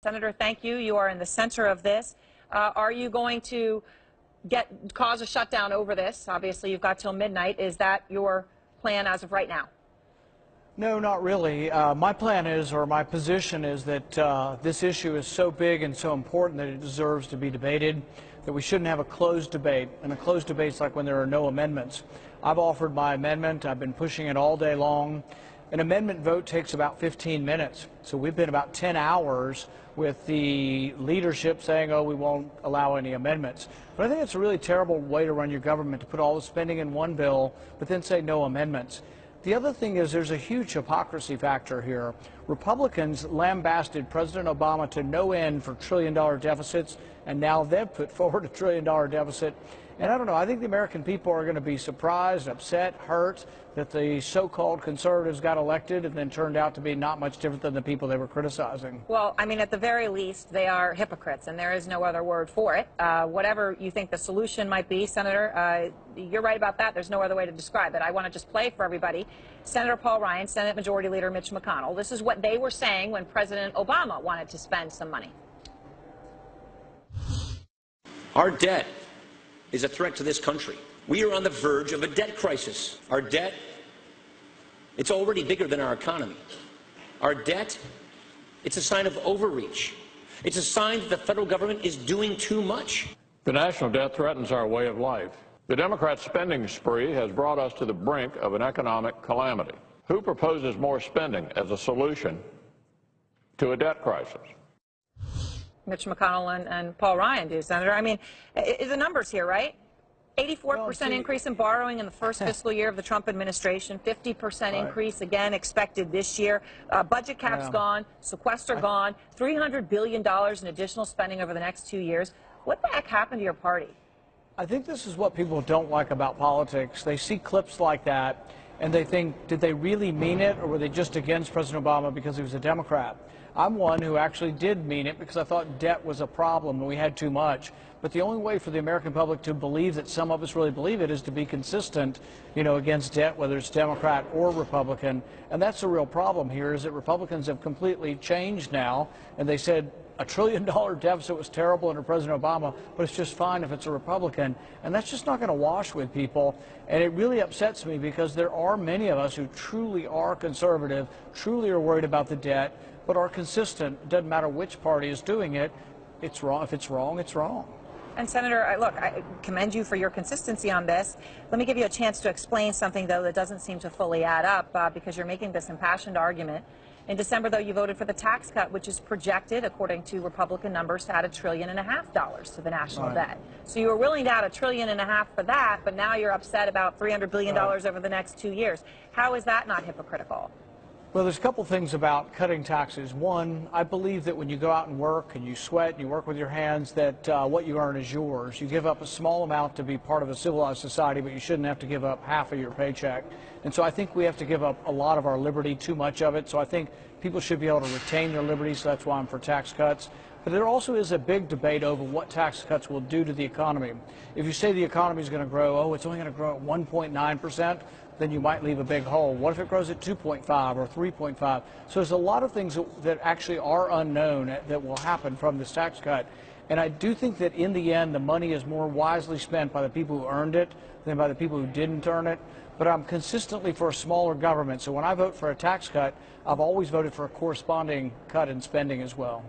Senator, thank you. You are in the center of this. Are you going to cause a shutdown over this? Obviously, you've got till midnight. Is that your plan as of right now? No, not really. My plan is, or my position is that this issue is so big and so important that it deserves to be debated, that we shouldn't have a closed debate. And a closed debate is like when there are no amendments. I've offered my amendment. I've been pushing it all day long. An amendment vote takes about 15 minutes. So we've been about 10 hours with the leadership saying, oh, we won't allow any amendments. But I think it's a really terrible way to run your government, to put all the spending in one bill, but then say no amendments. The other thing is there's a huge hypocrisy factor here. Republicans lambasted President Obama to no end for trillion-dollar deficits, and now they've put forward a trillion-dollar deficit. And I don't know, I think the American people are going to be surprised, upset, hurt that the so-called conservatives got elected and then turned out to be not much different than the people they were criticizing. Well, I mean, at the very least, they are hypocrites, and there is no other word for it. Whatever you think the solution might be, Senator, you're right about that. There's no other way to describe it. I want to just play for everybody. Senator Paul Ryan, Senate Majority Leader Mitch McConnell. This is what they were saying when President Obama wanted to spend some money. Our debt is a threat to this country. We are on the verge of a debt crisis. Our debt, it's already bigger than our economy. Our debt, it's a sign of overreach. It's a sign that the federal government is doing too much. The national debt threatens our way of life. The Democrats' spending spree has brought us to the brink of an economic calamity. Who proposes more spending as a solution to a debt crisis? Mitch McConnell and Paul Ryan do, Senator. I mean, the numbers here, right? 84% increase in borrowing in the first fiscal year of the Trump administration, 50% increase again expected this year. Budget caps gone, sequester gone, $300 billion in additional spending over the next 2 years. What the heck happened to your party? I think this is what people don't like about politics. They see clips like that and they think, did they really mean it, or were they just against President Obama because he was a Democrat? I'm one who actually did mean it because I thought debt was a problem and we had too much. But the only way for the American public to believe that some of us really believe it is to be consistent, you know, against debt, whether it's Democrat or Republican. And that's the real problem here, is that Republicans have completely changed now, and they said a $1 trillion deficit was terrible under President Obama, but it's just fine if it's a Republican. And that's just not going to wash with people. And it really upsets me because there are many of us who truly are conservative, truly are worried about the debt, but are consistent. It doesn't matter which party is doing it. It's wrong. If it's wrong, it's wrong. And Senator, look, I commend you for your consistency on this. Let me give you a chance to explain something, though, that doesn't seem to fully add up because you're making this impassioned argument. In December, though, you voted for the tax cut, which is projected, according to Republican numbers, to add $1.5 trillion to the national debt. So you were willing to add $1.5 trillion for that, but now you're upset about $300 billion over the next 2 years. How is that not hypocritical? Well, there's a couple things about cutting taxes. One, I believe that when you go out and work and you sweat and you work with your hands, that what you earn is yours. You give up a small amount to be part of a civilized society, but you shouldn't have to give up half of your paycheck. And so I think we have to give up a lot of our liberty, too much of it. So I think people should be able to retain their liberty, so that's why I'm for tax cuts. But there also is a big debate over what tax cuts will do to the economy. If you say the economy is going to grow, oh, it's only going to grow at 1.9%, then you might leave a big hole. What if it grows at 2.5 or 3.5? So there's a lot of things that actually are unknown that will happen from this tax cut. And I do think that in the end, the money is more wisely spent by the people who earned it than by the people who didn't earn it. But I'm consistently for a smaller government. So when I vote for a tax cut, I've always voted for a corresponding cut in spending as well.